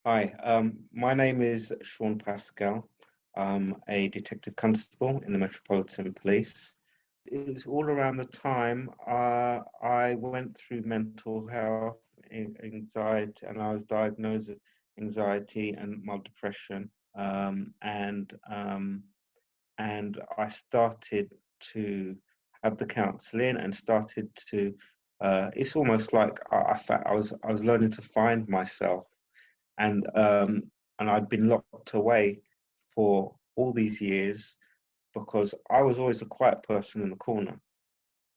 Hi, my name is Shaun Pascal. I'm a detective constable in the Metropolitan Police. It was all around the time I went through mental health, anxiety, and I was diagnosed with anxiety and mild depression. And I started to have the counselling and started to. It's almost like I was learning to find myself, and I'd been locked away for all these years because I was always a quiet person in the corner,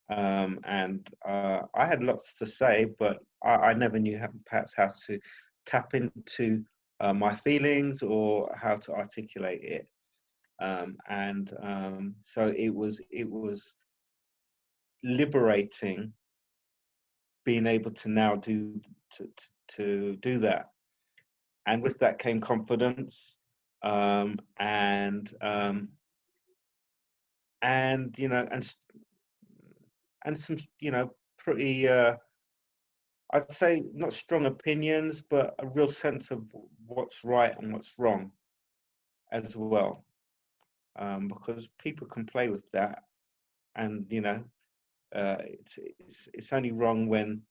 and I had lots to say, but I never knew perhaps how to tap into my feelings or how to articulate it, and so it was liberating being able to now to do that, and with that came confidence, um, and um, and and some pretty I'd say not strong opinions, but a real sense of what's right and what's wrong as well, because people can play with that, and it's only wrong when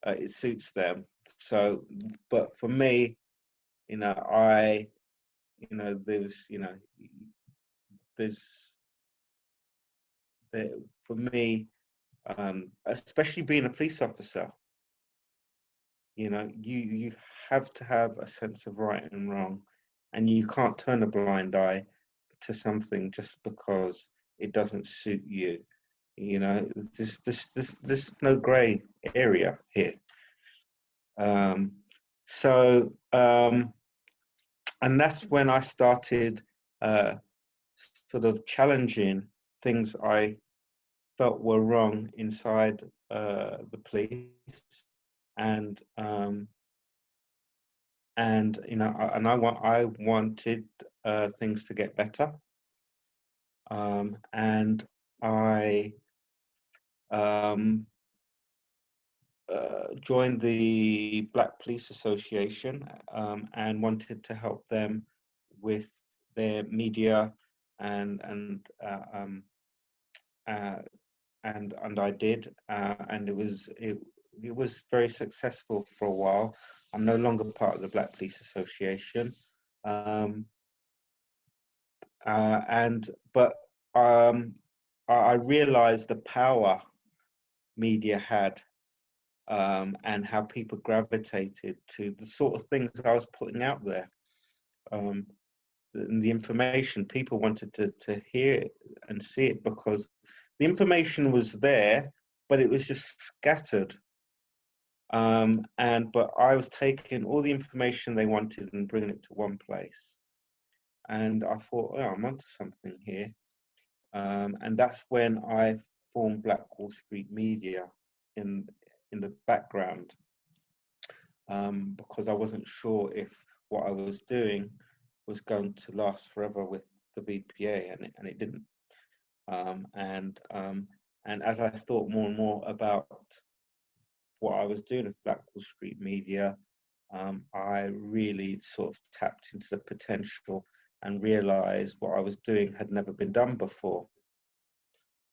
it suits them. So, but for me, I there's there's there, for me, especially being a police officer, you have to have a sense of right and wrong, and you can't turn a blind eye to something just because it doesn't suit you. There's no grey area here. Um, so, and that's when I started uh, sort of challenging things I felt were wrong inside the police, and I wanted things to get better, and I um, joined the Black Police Association, and wanted to help them with their media, and and uh, um, uh, and I did, and it was very successful for a while. I'm no longer part of the Black Police Association, um, and but um, I realised the power media had, and how people gravitated to the sort of things I was putting out there. Um, the information people wanted to hear it and see it, because the information was there, but it was just scattered. But I was taking all the information they wanted and bringing it to one place. And I thought, oh, I'm onto something here. And that's when I formed Black Wall Street Media in in the background, because I wasn't sure if what I was doing was going to last forever with the BPA, and it didn't. Um, and um, and as I thought more and more about what I was doing with Black Wall Street Media, I really sort of tapped into the potential and realized what I was doing had never been done before.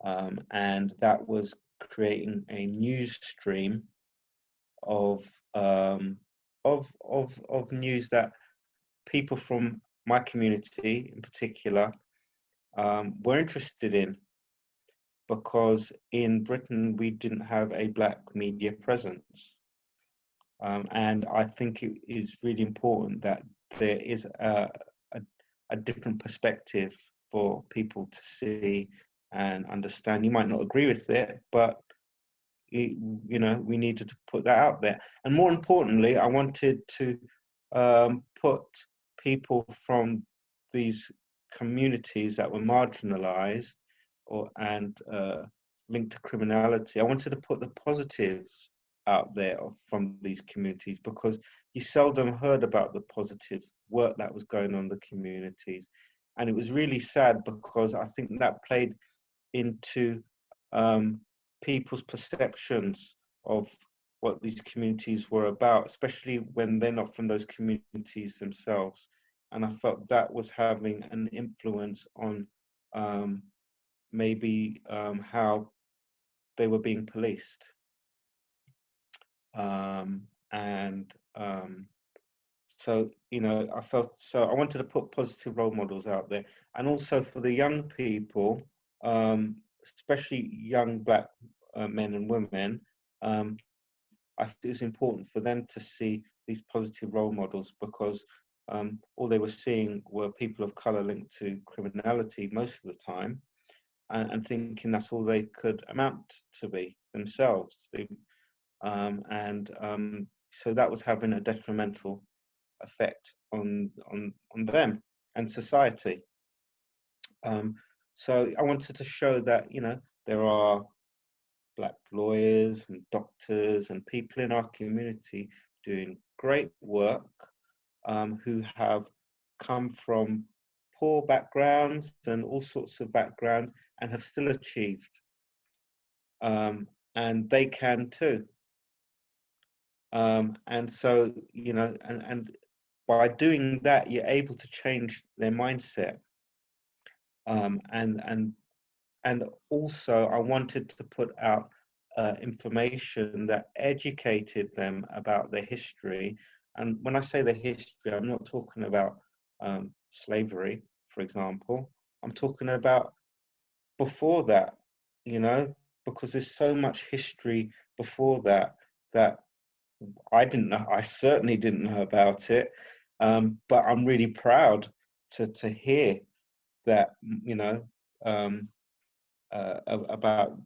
And that was creating a news stream of of news that people from my community in particular were interested in, because in Britain we didn't have a black media presence. And I think it is really important that there is a, a different perspective for people to see and understand. You might not agree with it, but we needed to put that out there. And more importantly, I wanted to put people from these communities that were marginalized and linked to criminality. I wanted to put the positives out there from these communities, because you seldom heard about the positive work that was going on in the communities. And it was really sad, because I think that played into people's perceptions of what these communities were about, especially when they're not from those communities themselves. And I felt that was having an influence on maybe how they were being policed. And so, you know, I felt, so I wanted to put positive role models out there. And also for the young people, especially young Black men and women, I think it was important for them to see these positive role models, because all they were seeing were people of color linked to criminality most of the time, and thinking that's all they could amount to be themselves. So that was having a detrimental effect on them and society. So I wanted to show that, you know, there are Black lawyers and doctors and people in our community doing great work, who have come from poor backgrounds and all sorts of backgrounds and have still achieved. And they can too. And so, you know, and by doing that, you're able to change their mindset. And also, I wanted to put out information that educated them about their history. And when I say the history, I'm not talking about slavery, for example. I'm talking about before that, you know, because there's so much history before that that I didn't know. I certainly didn't know about it. But I'm really proud to hear that, you know, about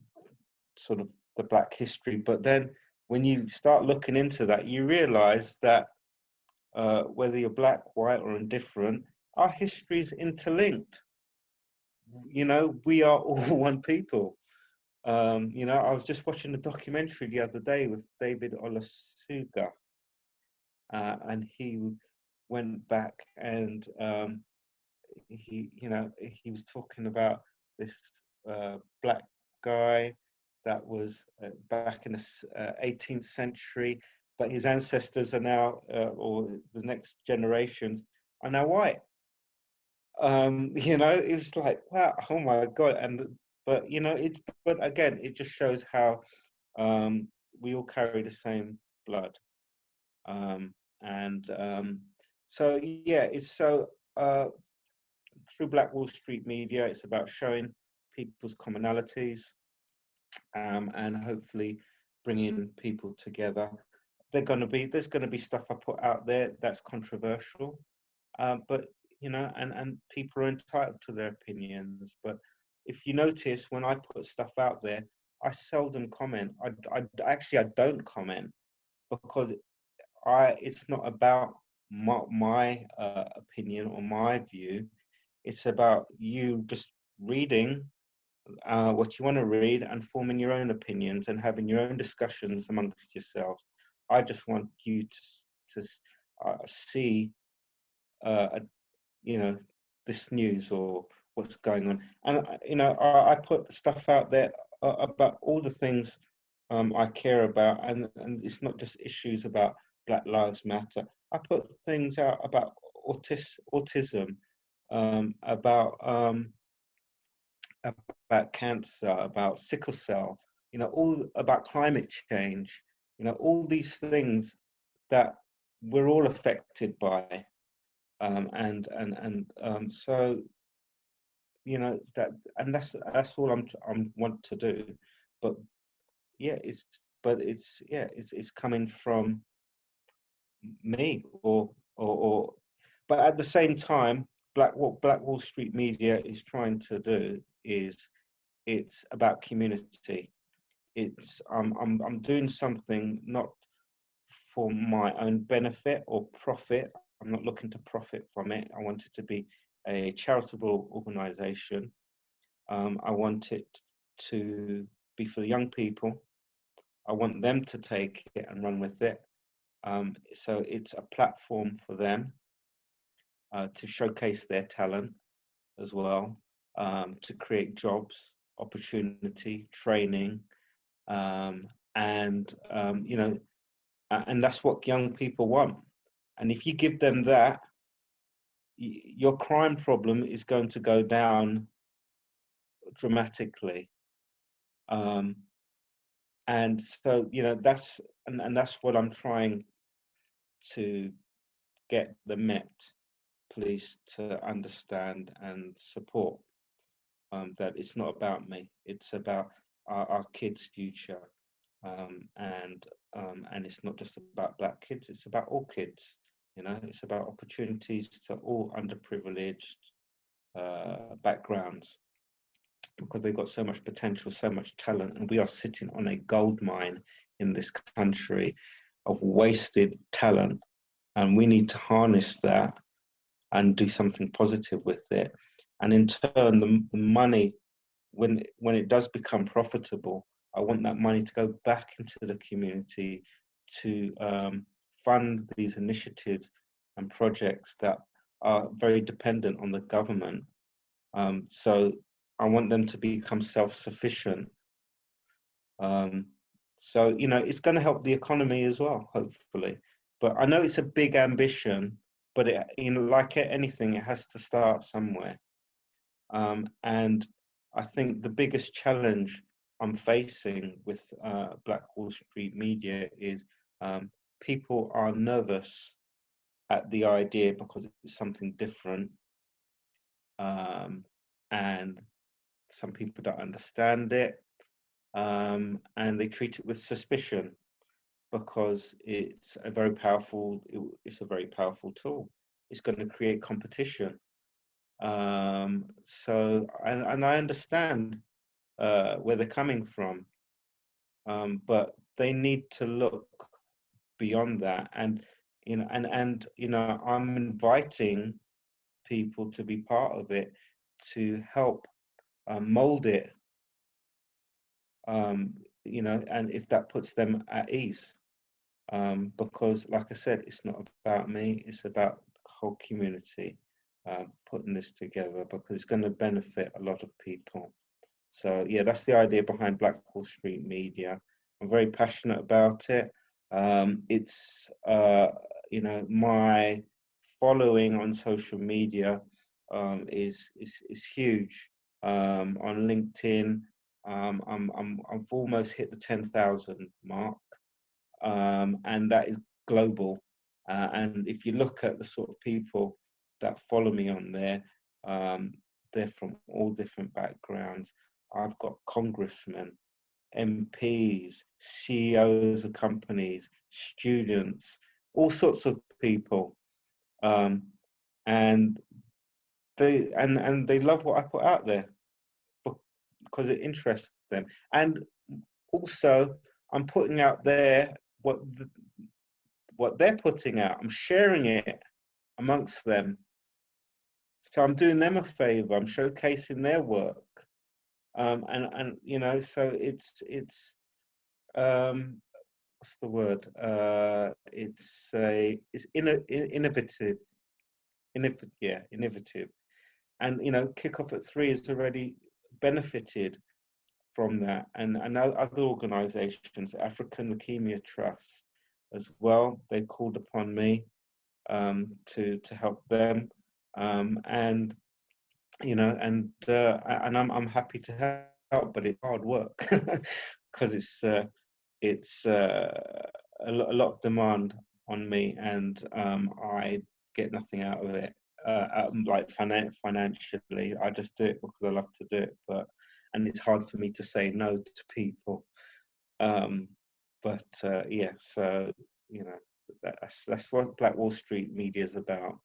sort of the Black history. But then when you start looking into that, you realize that whether you're Black, white, or indifferent, our history is interlinked. You know, we are all one people. You know, I was just watching a documentary the other day with David Olasuga, and he went back and he was talking about this Black guy that was back in the 18th century, but his ancestors are now, or the next generations, are now white. You know, it was like, wow, oh my God. But you know, but again, it just shows how we all carry the same blood. Um, and so yeah, it's so through Black Wall Street Media, it's about showing people's commonalities, and hopefully bringing people together. There's going to be stuff I put out there that's controversial, but you know, and people are entitled to their opinions. But if you notice, when I put stuff out there, I seldom comment. I don't comment, because it's not about my opinion or my view. It's about you just reading what you want to read and forming your own opinions and having your own discussions amongst yourselves. I just want you to see, you know, this news or what's going on. And you know, I put stuff out there about all the things I care about, and it's not just issues about Black Lives Matter. I put things out about autism, about cancer, about sickle cell, you know, all about climate change, you know, all these things that we're all affected by. So, you know, that's all I'm want to do. But yeah, it's coming from me, or but at the same time, what Black Wall Street Media is trying to do is, it's about community. I'm doing something not for my own benefit or profit. I'm not looking to profit from it. I want it to be a charitable organization. I want it to be for the young people. I want them to take it and run with it. So it's a platform for them to showcase their talent as well, to create jobs, opportunity, training, and you know, and that's what young people want. And if you give them that, your crime problem is going to go down dramatically. Um, and so, you know, and that's what I'm trying to get the Met Police to understand and support. That it's not about me; it's about our kids' future, and it's not just about black kids; it's about all kids. You know, it's about opportunities to all underprivileged backgrounds, because they've got so much potential, so much talent, and we are sitting on a gold mine in this country of wasted talent, and we need to harness that and do something positive with it. And in turn, the money, when it does become profitable, I want that money to go back into the community to fund these initiatives and projects that are very dependent on the government. So I want them to become self-sufficient. So, you know, it's going to help the economy as well, hopefully. But I know it's a big ambition, but it, you know, like anything, it has to start somewhere. And I think the biggest challenge I'm facing with Black Wall Street media is people are nervous at the idea because it's something different, and some people don't understand it, and they treat it with suspicion because it's a very powerful tool. It's going to create competition. So, and I understand where they're coming from, but they need to look beyond that. And you know, and you know, I'm inviting people to be part of it, to help mold it. You know, and if that puts them at ease, because, like I said, it's not about me; it's about the whole community putting this together, because it's going to benefit a lot of people. So yeah, that's the idea behind Black Wall Street Media. I'm very passionate about it. It's you know, my following on social media is huge. On LinkedIn, I've almost hit the 10,000 mark, and that is global. And if you look at the sort of people that follow me on there, they're from all different backgrounds. I've got congressmen, MPs, CEOs of companies, students, all sorts of people, and they love what I put out there because it interests them. And also, I'm putting out there what they're putting out. I'm sharing it amongst them. So I'm doing them a favor. I'm showcasing their work. And you know, so it's what's the word? It's innovative. Innovative. And you know, Kickoff at 3 has already benefited from that, and other organisations, African Leukemia Trust as well. They called upon me to help them, and you know, and I'm happy to help, but it's hard work because it's a lot of demand on me, and I get nothing out of it. Like financially, I just do it because I love to do it, and it's hard for me to say no to people. But yeah, so you know, that's what Black Wall Street Media is about.